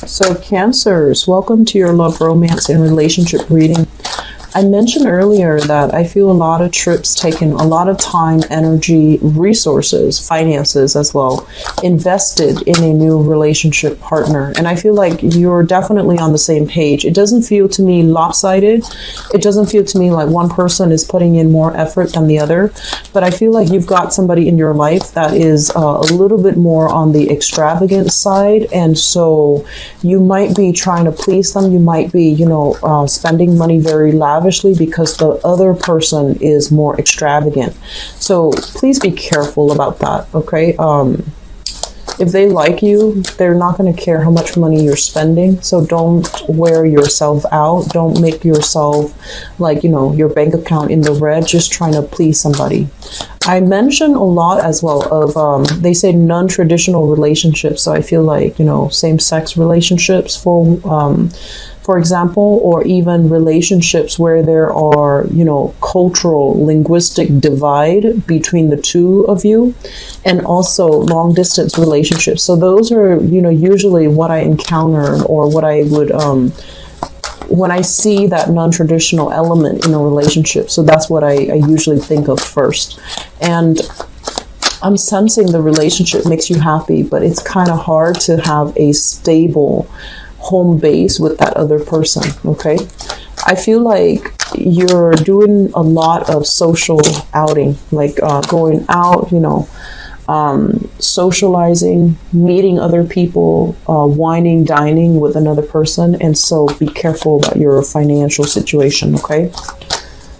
So Cancers, welcome to your love, romance, and relationship reading. I mentioned earlier that I feel a lot of trips taken, a lot of time, energy, resources, finances as well, invested in a new relationship partner. And I feel like you're definitely on the same page. It doesn't feel to me lopsided. It doesn't feel to me like one person is putting in more effort than the other. But I feel like you've got somebody in your life that is a little bit more on the extravagant side. And so you might be trying to please them. You might be, spending money very lavishly because the other person is more extravagant. So please be careful about that, okay? If they like you, they're not going to care how much money you're spending. So don't wear yourself out. Don't make yourself like, your bank account in the red, just trying to please somebody. I mentioned a lot as well of, they say non-traditional relationships. So I feel like, same-sex relationships for example, or even relationships where there are, cultural, linguistic divide between the two of you, and also long distance relationships. So those are, usually what I encounter or what I would, when I see that non-traditional element in a relationship. So that's what I usually think of first. And I'm sensing the relationship makes you happy, but it's kind of hard to have a stable home base with that other person, okay? I feel like you're doing a lot of social outing, like going out, socializing, meeting other people, wining, dining with another person. And so be careful about your financial situation, okay?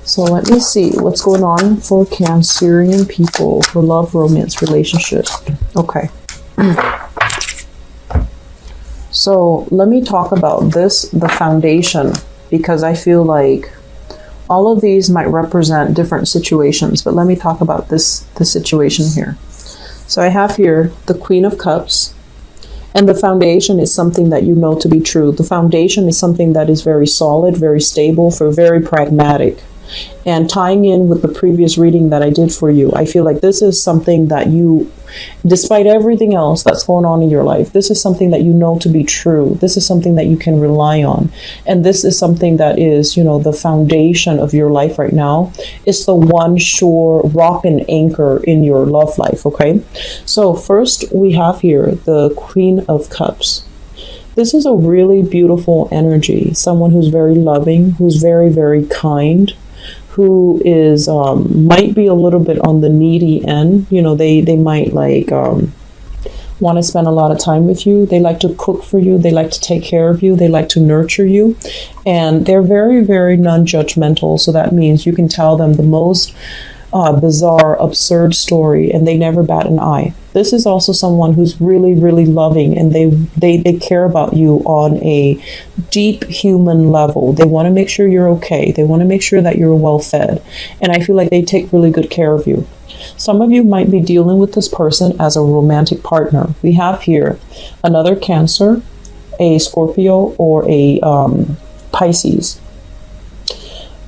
So let me see what's going on for Cancerian people for love, romance, relationship. Okay. So let me talk about the foundation, because I feel like all of these might represent different situations, but let me talk about the situation here. So I have here the Queen of Cups, and the foundation is something that you know to be true. The foundation is something that is very solid, very stable, very pragmatic. And tying in with the previous reading that I did for you, I feel like this is something that you, despite everything else that's going on in your life, this is something that you know to be true. This is something that you can rely on. And this is something that is, the foundation of your life right now. It's the one sure rock and anchor in your love life, okay? So first we have here the Queen of Cups. This is a really beautiful energy. Someone who's very loving, who's very, very kind, who is might be a little bit on the needy end. They might like want to spend a lot of time with you. They like to cook for you. They like to take care of you. They like to nurture you. And they're very, very non-judgmental. So that means you can tell them the most bizarre, absurd story, and they never bat an eye. This is also someone who's really, really loving, and they care about you on a deep human level. They want to make sure you're okay. They want to make sure that you're well fed. And I feel like they take really good care of you. Some of you might be dealing with this person as a romantic partner. We have here another Cancer, a Scorpio, or a Pisces.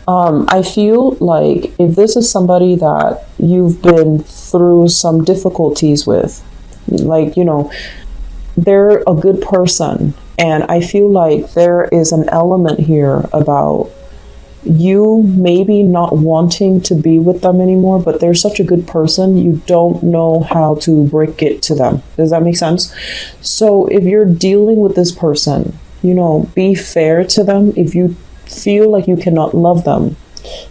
I feel like if this is somebody that you've been through some difficulties with, like, they're a good person. And I feel like there is an element here about you maybe not wanting to be with them anymore, but they're such a good person, you don't know how to break it to them. Does that make sense? So if you're dealing with this person, be fair to them. If you feel like you cannot love them,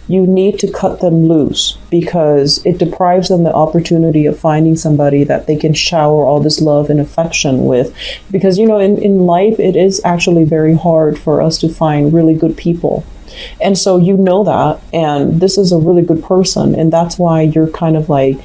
you need to cut them loose, because it deprives them the opportunity of finding somebody that they can shower all this love and affection with. Because in life it is actually very hard for us to find really good people, and so that, and this is a really good person, and that's why you're kind of like,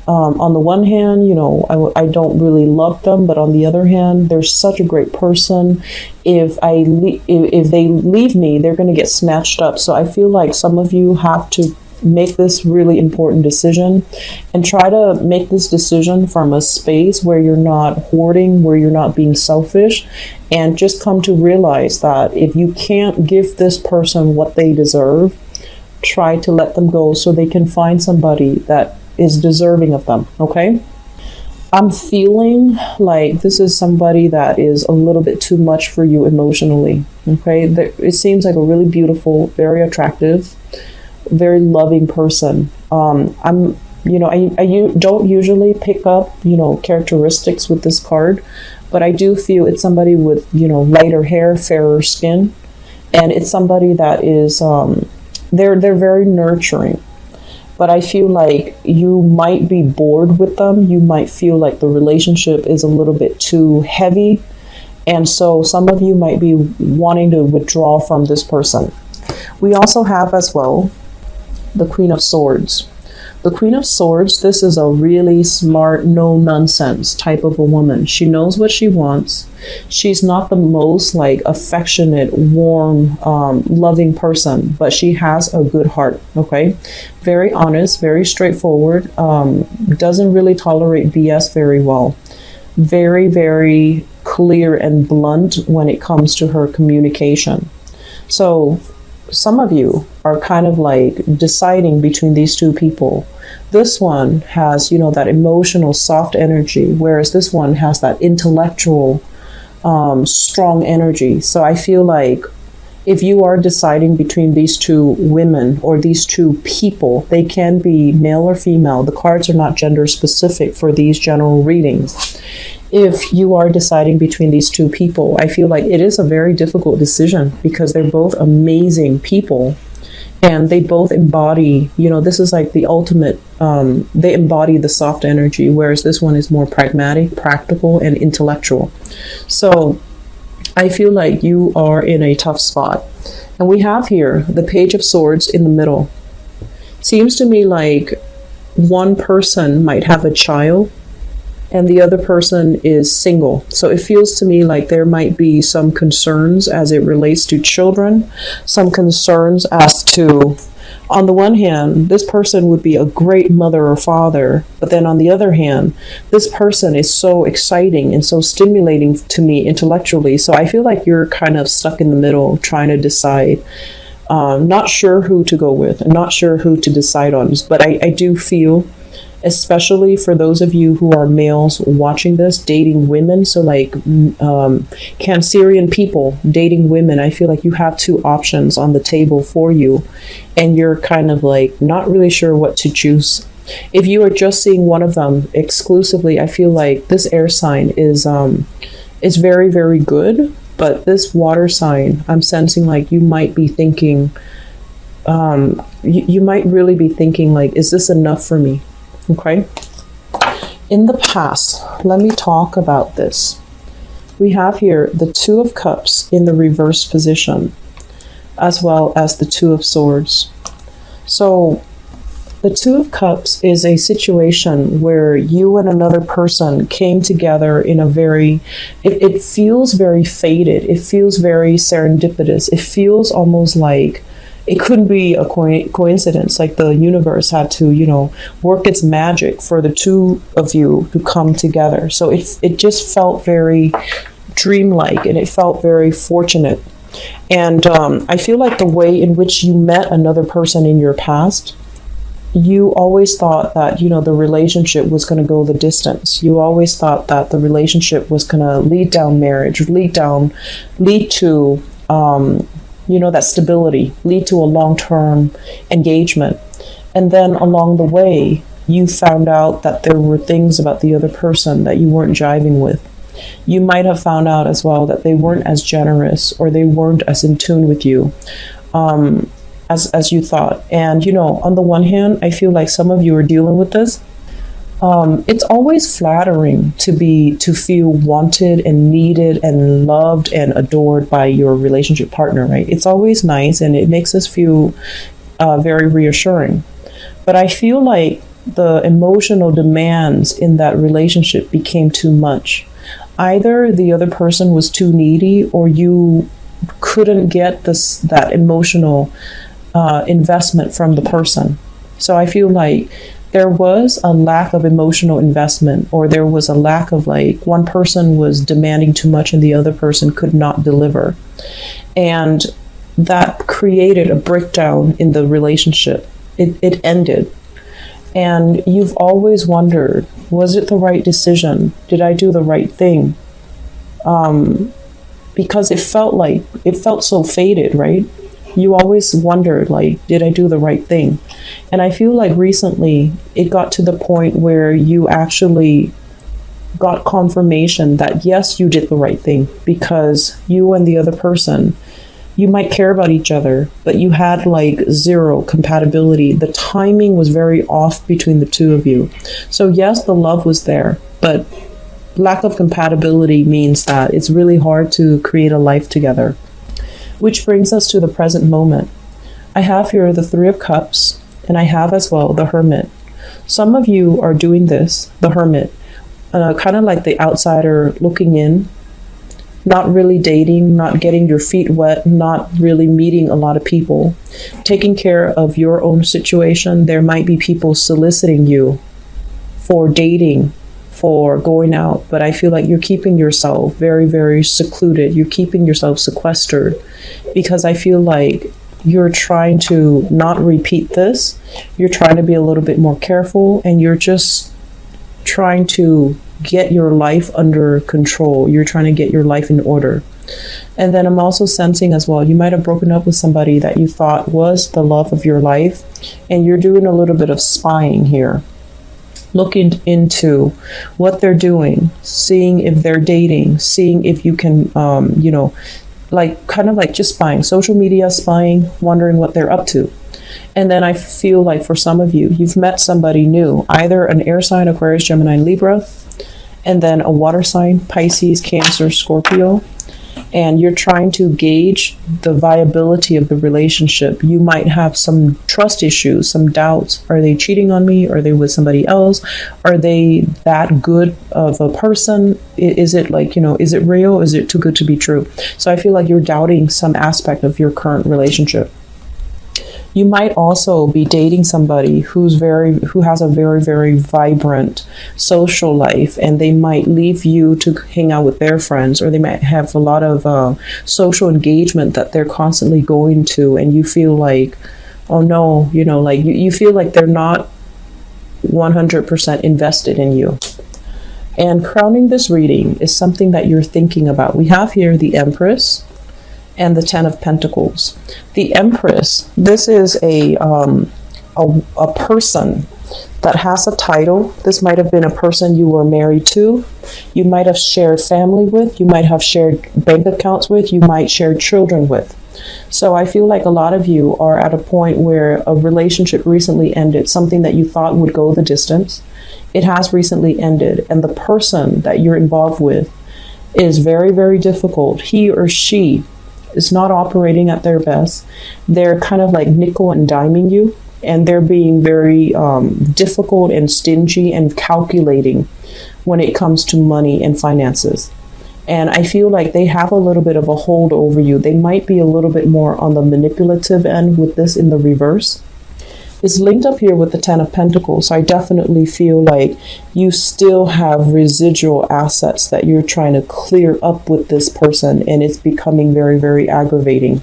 on the one hand, I don't really love them, but on the other hand, they're such a great person. If they leave me, they're going to get snatched up. So I feel like some of you have to make this really important decision, and try to make this decision from a space where you're not hoarding, where you're not being selfish, and just come to realize that if you can't give this person what they deserve, try to let them go so they can find somebody that is deserving of them, okay? I'm feeling like this is somebody that is a little bit too much for you emotionally. Okay, it seems like a really beautiful, very attractive, very loving person. I don't usually pick up, characteristics with this card, but I do feel it's somebody with, lighter hair, fairer skin, and it's somebody that is, they're very nurturing. But I feel like you might be bored with them. You might feel like the relationship is a little bit too heavy. And so some of you might be wanting to withdraw from this person. We also have as well the Queen of Swords. The Queen of Swords, this is a really smart, no nonsense type of a woman. She knows what she wants. She's not the most like affectionate, warm, loving person, but she has a good heart. Okay, very honest, very straightforward. Doesn't really tolerate BS very well. Very, very clear and blunt when it comes to her communication. So some of you are kind of like deciding between these two people. This one has, that emotional, soft energy, whereas this one has that intellectual, strong energy. So I feel like if you are deciding between these two women or these two people, they can be male or female. The cards are not gender specific for these general readings. If you are deciding between these two people, I feel like it is a very difficult decision because they're both amazing people. And they both embody, this is like the ultimate, they embody the soft energy, whereas this one is more pragmatic, practical, and intellectual. So I feel like you are in a tough spot. And we have here the Page of Swords in the middle. Seems to me like one person might have a child and the other person is single. So it feels to me like there might be some concerns as it relates to children, some concerns as to, on the one hand, this person would be a great mother or father, but then on the other hand, this person is so exciting and so stimulating to me intellectually. So I feel like you're kind of stuck in the middle trying to decide. Not sure who to go with and not sure who to decide on. But I do feel, especially for those of you who are males watching this, dating women, so like Cancerian people dating women, I feel like you have two options on the table for you, and you're kind of like not really sure what to choose. If you are just seeing one of them exclusively, I feel like this air sign is very, very good, but this water sign, I'm sensing like you might be thinking, you might really be thinking like, is this enough for me? Okay. In the past, let me talk about this. We have here the Two of Cups in the reverse position, as well as the Two of Swords. So the Two of Cups is a situation where you and another person came together in a very, it feels very fated. It feels very serendipitous. It feels almost like it couldn't be a coincidence, like the universe had to, work its magic for the two of you to come together. So it just felt very dreamlike and it felt very fortunate. And I feel like the way in which you met another person in your past, you always thought that, the relationship was going to go the distance. You always thought that the relationship was going to lead down marriage, lead to, that stability, lead to a long-term engagement. And then along the way, you found out that there were things about the other person that you weren't jiving with. You might have found out as well that they weren't as generous or they weren't as in tune with you as you thought. And, on the one hand, I feel like some of you are dealing with this. It's always flattering to feel wanted and needed and loved and adored by your relationship partner, right? It's always nice and it makes us feel very reassuring. But I feel like the emotional demands in that relationship became too much. Either the other person was too needy or you couldn't get that emotional investment from the person. So I feel like there was a lack of emotional investment, or there was a lack of like one person was demanding too much and the other person could not deliver. And that created a breakdown in the relationship. It ended. And you've always wondered, was it the right decision? Did I do the right thing? Because it felt so fated, right? You always wondered, like, did I do the right thing? And I feel like recently it got to the point where you actually got confirmation that yes, you did the right thing, because you and the other person, you might care about each other, but you had like zero compatibility. The timing was very off between the two of you. So yes, the love was there, but lack of compatibility means that it's really hard to create a life together. Which brings us to the present moment. I have here the Three of Cups, and I have as well the Hermit. Some of you are doing this, the Hermit, kind of like the outsider looking in, not really dating, not getting your feet wet, not really meeting a lot of people, taking care of your own situation. There might be people soliciting you for dating, for going out, but I feel like you're keeping yourself very, very secluded. You're keeping yourself sequestered because I feel like you're trying to not repeat this. You're trying to be a little bit more careful, and you're just trying to get your life under control. You're trying to get your life in order. And then I'm also sensing as well, you might have broken up with somebody that you thought was the love of your life, and you're doing a little bit of spying here, looking into what they're doing, seeing if they're dating, seeing if you can, like kind of like just spying, social media spying, wondering what they're up to. And then I feel like for some of you, you've met somebody new, either an air sign, Aquarius, Gemini, Libra, and then a water sign, Pisces, Cancer, Scorpio. And you're trying to gauge the viability of the relationship. You might have some trust issues, some doubts. Are they cheating on me? Are they with somebody else? Are they that good of a person? Is it like, is it real? Is it too good to be true? So I feel like you're doubting some aspect of your current relationship. You might also be dating somebody who has a very, very vibrant social life, and they might leave you to hang out with their friends, or they might have a lot of social engagement that they're constantly going to, and you feel like, oh no, like you feel like they're not 100% invested in you. And crowning this reading is something that you're thinking about. We have here the Empress and the Ten of Pentacles. The Empress, this is a person that has a title. This might have been a person you were married to. You might have shared family with. You might have shared bank accounts with. You might share children with. So I feel like a lot of you are at a point where a relationship recently ended, something that you thought would go the distance. It has recently ended, and the person that you're involved with is very, very difficult. He or she is not operating at their best. They're kind of like nickel and diming you, and they're being very difficult and stingy and calculating when it comes to money and finances. And I feel like they have a little bit of a hold over you. They might be a little bit more on the manipulative end with this in the reverse. It's linked up here with the Ten of Pentacles. So I definitely feel like you still have residual assets that you're trying to clear up with this person, and it's becoming very, very aggravating.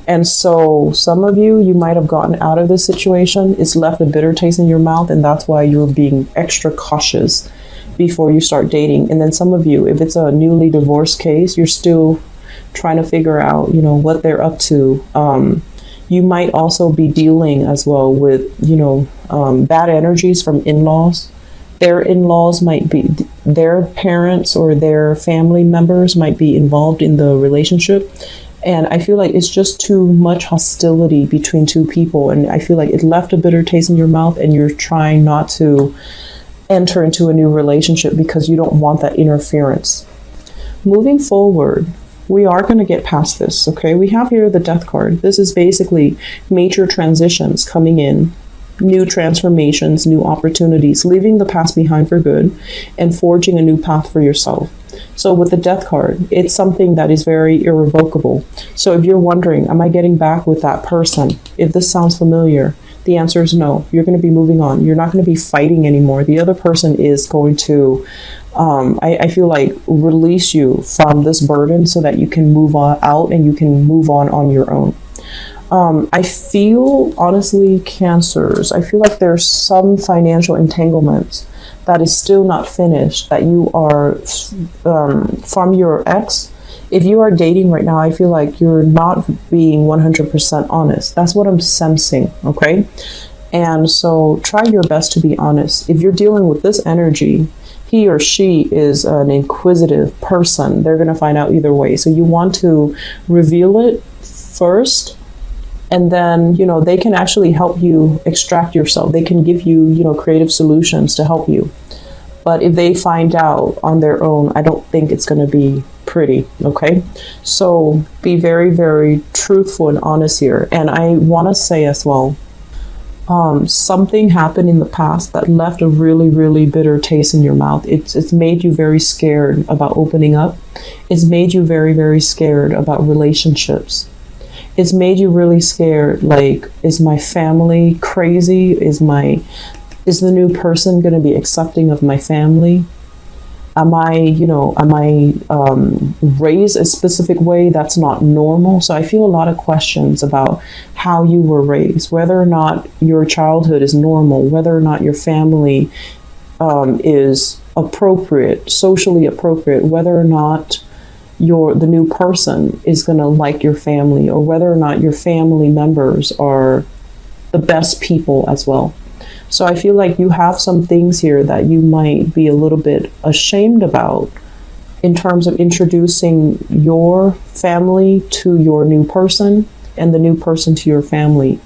And so some of you might have gotten out of this situation. It's left a bitter taste in your mouth, and that's why you're being extra cautious before you start dating. And then some of you, if it's a newly divorced case, you're still trying to figure out, what they're up to. You might also be dealing as well with, bad energies from in-laws. Their in-laws might be, their parents or their family members might be involved in the relationship. And I feel like it's just too much hostility between two people. And I feel like it left a bitter taste in your mouth, and you're trying not to enter into a new relationship because you don't want that interference. Moving forward, we are going to get past this, okay? We have here the Death card. This is basically major transitions coming in, new transformations, new opportunities, leaving the past behind for good and forging a new path for yourself. So with the Death card, it's something that is very irrevocable. So if you're wondering, am I getting back with that person? If this sounds familiar, the answer is no. You're going to be moving on. You're not going to be fighting anymore. The other person is going to I feel like release you from this burden so that you can move on out and you can move on your own. I feel, honestly, Cancers, I feel like there's some financial entanglements that is still not finished, that you are from your ex. If you are dating right now, I feel like you're not being 100% honest. That's what I'm sensing, okay? And so try your best to be honest. If you're dealing with this energy, he or she is an inquisitive person. They're going to find out either way. So you want to reveal it first, and then, you know, they can actually help you extract yourself. They can give you, you know, creative solutions to help you. But if they find out on their own, I don't think it's going to be pretty, okay? So be very, very truthful and honest here. And I want to say as well, something happened in the past that left a really, really bitter taste in your mouth. It's made you very scared about opening up. It's made you very, very scared about relationships. It's made you really scared, like, is my family crazy? Is the new person going to be accepting of my family? Am I raised a specific way that's not normal? So I feel a lot of questions about how you were raised, whether or not your childhood is normal, whether or not your family is appropriate, socially appropriate, whether or not the new person is going to like your family, or whether or not your family members are the best people as well. So I feel like you have some things here that you might be a little bit ashamed about in terms of introducing your family to your new person and the new person to your family.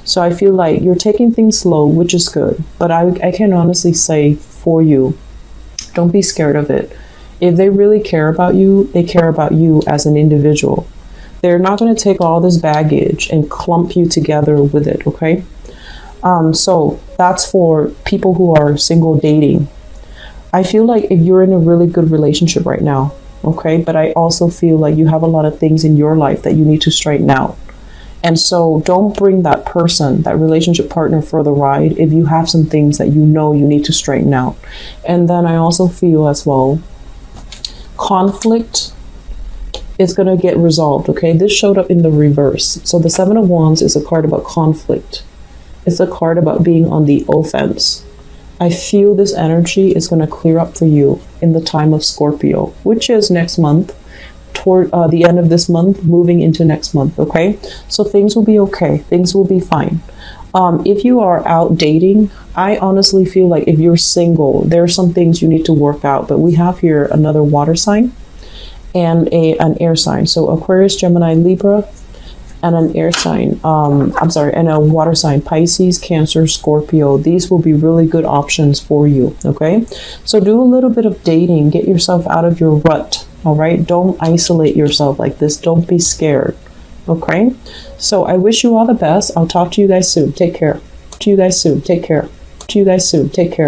So I feel like you're taking things slow, which is good. But I can honestly say for you, don't be scared of it. If they really care about you, they care about you as an individual. They're not going to take all this baggage and clump you together with it, okay? So that's for people who are single dating. I feel like if you're in a really good relationship right now, okay, but I also feel like you have a lot of things in your life that you need to straighten out. And so don't bring that person, that relationship partner, for the ride if you have some things that you know you need to straighten out. And then I also feel as well, conflict is going to get resolved, okay? This showed up in the reverse. So the Seven of Wands is a card about conflict. It's a card about being on the offense. I feel this energy is going to clear up for you in the time of Scorpio, which is next month, toward the end of this month, moving into next month, okay? So things will be okay. Things will be fine. If you are out dating, I honestly feel like if you're single, there are some things you need to work out. But we have here another water sign and an air sign. So Aquarius, Gemini, Libra, and an air sign, and a water sign, Pisces, Cancer, Scorpio. These will be really good options for you, okay? So do a little bit of dating, get yourself out of your rut, all right? Don't isolate yourself like this. Don't be scared, okay? So I wish you all the best. I'll talk to you guys soon. Take care. To you guys soon. Take care. To you guys soon. Take care.